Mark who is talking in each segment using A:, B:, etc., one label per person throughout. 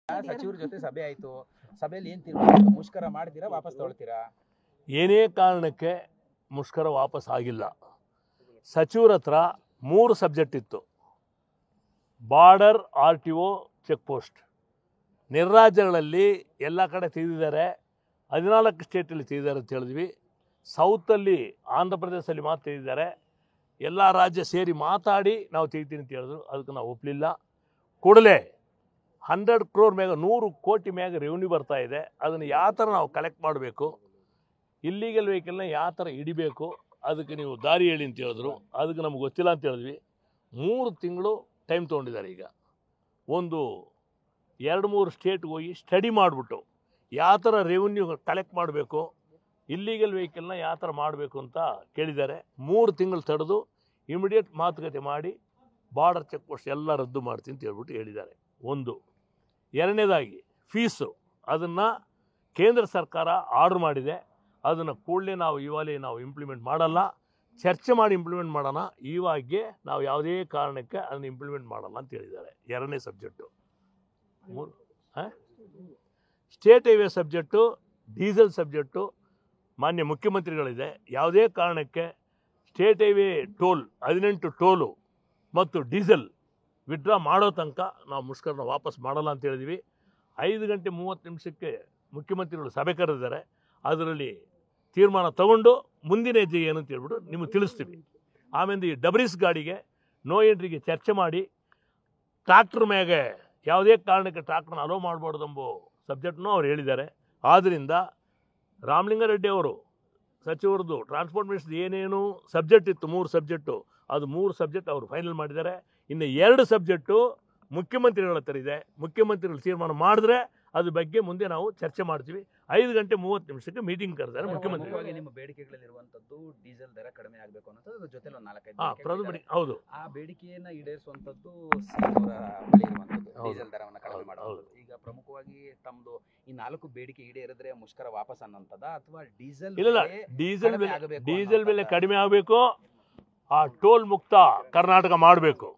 A: ಸಚಿವರ ಜೊತೆ ಸಭೆ ಆಯ್ತು, ಸಭೆಯಲ್ಲಿ ಏನ್ ತೀರ್ಮಾನ ಆಯ್ತು? ಮುಷ್ಕರ ಮಾಡ್ತೀರಾ, ವಾಪಸ್ ತಗೊಳ್ತೀರಾ?
B: ಏನೇ ಕಾರಣಕ್ಕೆ ಮುಷ್ಕರ ವಾಪಸ್ ಆಗಿಲ್ಲ. ಸಚಿವರ ಹತ್ರ 3 ಸಬ್ಜೆಕ್ಟ್ ಇತ್ತು. Border, RTO, check post. ನಿರ್ರಾಜ್ಯಗಳಲ್ಲಿ ಎಲ್ಲ ಕಡೆ ತೆಗೆದಿದ್ದಾರೆ, 14 ಸ್ಟೇಟಲ್ಲಿ ತೆಗೆದಿದ್ದಾರೆ ಅಂತ ಹೇಳಿದ್ವಿ. ಸೌತಲ್ಲಿ ಆಂಧ್ರ ಪ್ರದೇಶದಲ್ಲಿ ಮಾತ್ರ ತೆಗೆದಿದ್ದಾರೆ. ಎಲ್ಲ ರಾಜ್ಯ ಸೇರಿ ಮಾತಾಡಿ ನಾವು ತೆಗಿತೀನಿ ಅಂತ ಹೇಳಿದ್ರು. ಅದಕ್ಕೆ ನಾವು ಒಪ್ಪಲಿಲ್ಲ. ಕೂಡಲೇ 100 crore ಮ್ಯಾಗ 100 ಕೋಟಿ ಮ್ಯಾಗ ರೆವೆನ್ಯೂ ಬರ್ತಾ ಇದೆ. ಅದನ್ನು ಯಾವ ಥರ ನಾವು ಕಲೆಕ್ಟ್ ಮಾಡಬೇಕು, ಇಲ್ಲಿಗಲ್ ವೆಹಿಕಲ್ನ ಯಾವ ಥರ ಹಿಡಿಬೇಕು, ಅದಕ್ಕೆ ನೀವು ದಾರಿ ಹೇಳಿ ಅಂತ ಹೇಳಿದ್ರು. ಅದಕ್ಕೆ ನಮ್ಗೆ ಗೊತ್ತಿಲ್ಲ ಅಂತ ಹೇಳಿದ್ವಿ. 3 ತಿಂಗಳು ಟೈಮ್ ತೊಗೊಂಡಿದ್ದಾರೆ. ಈಗ ಒಂದು 2-3 ಸ್ಟೇಟ್ಗೆ ಹೋಗಿ ಸ್ಟಡಿ ಮಾಡಿಬಿಟ್ಟು ಯಾವ ಥರ ರೆವೆನ್ಯೂ ಕಲೆಕ್ಟ್ ಮಾಡಬೇಕು, ಇಲ್ಲಿಗಲ್ ವೆಹಿಕಲ್ನ ಯಾವ ಥರ ಮಾಡಬೇಕು ಅಂತ ಕೇಳಿದ್ದಾರೆ. 3 ತಿಂಗಳು ತಡೆದು ಇಮಿಡಿಯೇಟ್ ಮಾತುಕತೆ ಮಾಡಿ ಬಾರ್ಡರ್ ಚೆಕ್ ಪೋಸ್ಟ್ ಎಲ್ಲ ರದ್ದು ಮಾಡ್ತೀನಿ ಅಂತ ಹೇಳ್ಬಿಟ್ಟು ಹೇಳಿದ್ದಾರೆ. ಒಂದು. ಎರಡನೇದಾಗಿ ಫೀಸು, ಅದನ್ನು ಕೇಂದ್ರ ಸರ್ಕಾರ ಆರ್ಡ್ರ್ ಮಾಡಿದೆ. ಅದನ್ನು ಕೂಡಲೇ ನಾವು ನಾವು ಇಂಪ್ಲಿಮೆಂಟ್ ಮಾಡಲ್ಲ, ಚರ್ಚೆ ಮಾಡಿ ಇಂಪ್ಲಿಮೆಂಟ್ ಮಾಡೋಣ. ಇವಾಗೆ ನಾವು ಯಾವುದೇ ಕಾರಣಕ್ಕೆ ಅದನ್ನು ಇಂಪ್ಲಿಮೆಂಟ್ ಮಾಡಲ್ಲ ಅಂತ ಹೇಳಿದ್ದಾರೆ. 2ನೇ subject. 3 state highway subject, diesel subject ಮಾನ್ಯ ಮುಖ್ಯಮಂತ್ರಿಗಳಿದೆ. ಯಾವುದೇ ಕಾರಣಕ್ಕೆ ಸ್ಟೇಟ್ ಹೈವೇ ಟೋಲ್ 18 ಟೋಲು ಮತ್ತು ಡೀಸೆಲ್ ವಿಡ್ರಾ ಮಾಡೋ ತನಕ ನಾವು ಮುಷ್ಕರನ ವಾಪಸ್ ಮಾಡಲ್ಲ ಅಂತ ಹೇಳಿದ್ವಿ. 5 ಗಂಟೆ 30 ನಿಮಿಷಕ್ಕೆ ಮುಖ್ಯಮಂತ್ರಿಗಳು ಸಭೆ ಕರೆದಿದ್ದಾರೆ. ಅದರಲ್ಲಿ ತೀರ್ಮಾನ ತಗೊಂಡು ಮುಂದಿನ ಹೆಜ್ಜೆ ಏನು ಅಂತ ಹೇಳ್ಬಿಟ್ಟು ನಿಮಗೆ ತಿಳಿಸ್ತೀವಿ. ಆಮೇಲೆ ಈ ಡಬ್ರೀಸ್ ಗಾಡಿಗೆ ನೋ ಎಂಟ್ರಿಗೆ ಚರ್ಚೆ ಮಾಡಿ ಟ್ರಾಕ್ಟರ್ ಮ್ಯಾಗೆ ಯಾವುದೇ ಕಾರಣಕ್ಕೆ ಟ್ರಾಕ್ಟರ್ನ ಅಲೋ ಮಾಡಬಾರ್ದೆಂಬ ಸಬ್ಜೆಕ್ಟ್ನೂ ಅವ್ರು ಹೇಳಿದ್ದಾರೆ. ಆದ್ದರಿಂದ ರಾಮಲಿಂಗಾರೆಡ್ಡಿ ಅವರು ಸಚಿವರದ್ದು ಟ್ರಾನ್ಸ್ಪೋರ್ಟ್ ಮಿನಿಸ್ಟ್ರಿ ಏನೇನು ಸಬ್ಜೆಕ್ಟ್ ಇತ್ತು, 3 ಸಬ್ಜೆಕ್ಟು, ಅದು 3 ಸಬ್ಜೆಕ್ಟ್ ಅವರು ಫೈನಲ್ ಮಾಡಿದ್ದಾರೆ. ಇನ್ನು 2 ಸಬ್ಜೆಕ್ಟು ಮುಖ್ಯಮಂತ್ರಿಗಳ ಹತ್ರ ಇದೆ. ಮುಖ್ಯಮಂತ್ರಿಗಳು ತೀರ್ಮಾನ ಮಾಡಿದ್ರೆ ಅದ್ರ ಬಗ್ಗೆ ಮುಂದೆ ನಾವು ಚರ್ಚೆ ಮಾಡ್ತೀವಿ. 5 ಗಂಟೆ 30 ನಿಮಿಷಕ್ಕೆ ಮೀಟಿಂಗ್ ಕರೆದಾರೆ ಮುಖ್ಯಮಂತ್ರಿಗಳು.
A: ನಿಮ್ಮ ಬೇಡಿಕೆಗಳಲ್ಲಿರುವಂತದ್ದು ಡೀಸೆಲ್ ದರ ಕಡಿಮೆ ಆಗಬೇಕು ಅನ್ನೋದು ಜೊತೆ ಒಂದು 4-5
B: ಹೌದು.
A: ಆ ಬೇಡಿಕೆಯನ್ನ ಈಡೇರಿಸುವಂತದ್ದು ಬಳಿ ಇರುವಂತದ್ದು ಡೀಸೆಲ್ ದರವನ್ನು ಕಡಿಮೆ ಮಾಡೋದು. ಈಗ ಪ್ರಮುಖವಾಗಿ ತಮ್ಮದು ಈ 4 ಬೇಡಿಕೆ ಈಡೇರಿದ್ರೆ ಮುಷ್ಕರ ವಾಪಸ್ ಅನ್ನೋಂಥದ್ದ ಅಥವಾ
B: ಡೀಸೆಲ್ ಬೆಲೆ ಕಡಿಮೆ ಆಗಬೇಕು, ಆ ಟೋಲ್ ಮುಕ್ತ ಕರ್ನಾಟಕ ಮಾಡಬೇಕು.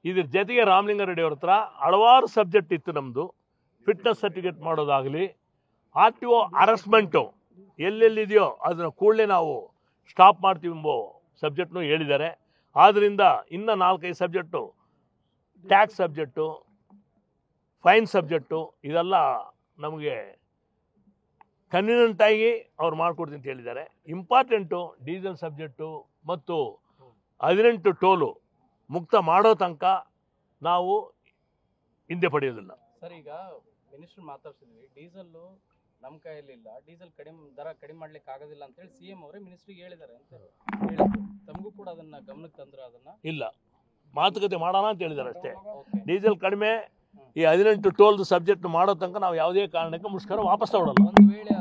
B: ಇದ್ರ ಜೊತೆಗೆ ರಾಮಲಿಂಗಾರೆಡ್ಡಿ ಅವ್ರ ಹತ್ರ ಹಲವಾರು ಸಬ್ಜೆಕ್ಟ್ ಇತ್ತು. ನಮ್ಮದು ಫಿಟ್ನೆಸ್ ಸರ್ಟಿಫಿಕೇಟ್ ಮಾಡೋದಾಗಲಿ, RTO ಹರಾಸ್ಮೆಂಟು ಎಲ್ಲೆಲ್ಲಿದೆಯೋ ಅದನ್ನು ಕೂಡಲೇ ನಾವು ಸ್ಟಾಪ್ ಮಾಡ್ತೀವಿ ಎಂಬ ಸಬ್ಜೆಕ್ಟ್ನು ಹೇಳಿದ್ದಾರೆ. ಆದ್ದರಿಂದ ಇನ್ನು 4-5 subject, tax subject, fine subject, ಇದೆಲ್ಲ ನಮಗೆ ಕನ್ವೀನಿಯಂಟಾಗಿ ಅವ್ರು ಮಾಡಿಕೊಡ್ತೀನಿ ಅಂತ ಹೇಳಿದ್ದಾರೆ. ಇಂಪಾರ್ಟೆಂಟು ಡೀಸೆಲ್ ಸಬ್ಜೆಕ್ಟು ಮತ್ತು 18 ಟೋಲು ಮುಕ್ತ ಮಾಡೋ ತನಕ ನಾವು ಹಿಂದೆ ಪಡೆಯೋದಿಲ್ಲ.
C: ಸರ್, ಈಗ ಮಿನಿಸ್ಟರ್ ಮಾತಾಡ್ಸಿದ್ವಿ, ಡೀಸೆಲ್ಲು ನಮ್ಮ ಕೈಯಲ್ಲಿಲ್ಲ, ಡೀಸೆಲ್ ದರ ಕಡಿಮೆ ಮಾಡ್ಲಿಕ್ಕೆ ಆಗೋದಿಲ್ಲ ಅಂತೇಳಿ CM ಅವರೇ ಮಿನಿಸ್ಟ್ರಿಗೆ ಹೇಳಿದ್ದಾರೆ ಅಂತ ಹೇಳಿದ್ರು. ತಮಗೂ ಕೂಡ ಅದನ್ನ ಗಮನಕ್ಕೆ ತಂದ್ರೆ ಅದನ್ನ ಇಲ್ಲ
B: ಮಾತುಕತೆ ಮಾಡೋಣ ಅಂತ ಹೇಳಿದ್ದಾರೆ ಅಷ್ಟೇ. ಡೀಸೆಲ್ ಕಡಿಮೆ, ಈ 18 ಟೋಲ್ದು ಸಬ್ಜೆಕ್ಟ್ ಮಾಡೋ ತನಕ ನಾವು ಯಾವುದೇ ಕಾರಣಕ್ಕೆ ಮುಷ್ಕರ ವಾಪಸ್ ತಗೊಳ್ಳಲ್ಲ.
C: ಒಂದು ವೇಳೆ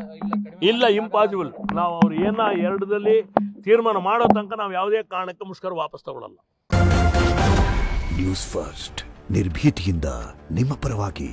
B: ಇಲ್ಲ, ಇಂಪಾಸಿಬಲ್. ನಾವು ಅವ್ರು ಏನ 2ರಲ್ಲಿ ತೀರ್ಮಾನ ಮಾಡೋ ತನಕ ನಾವು ಯಾವುದೇ ಕಾರಣಕ್ಕೆ ಮುಷ್ಕರ ವಾಪಸ್ ತಗೊಳ್ಳಲ್ಲ.
D: ನ್ಯೂಸ್ ಫಸ್ಟ್, ನಿರ್ಭೀತಿಯಿಂದ ನಿಮ್ಮ ಪರವಾಗಿ.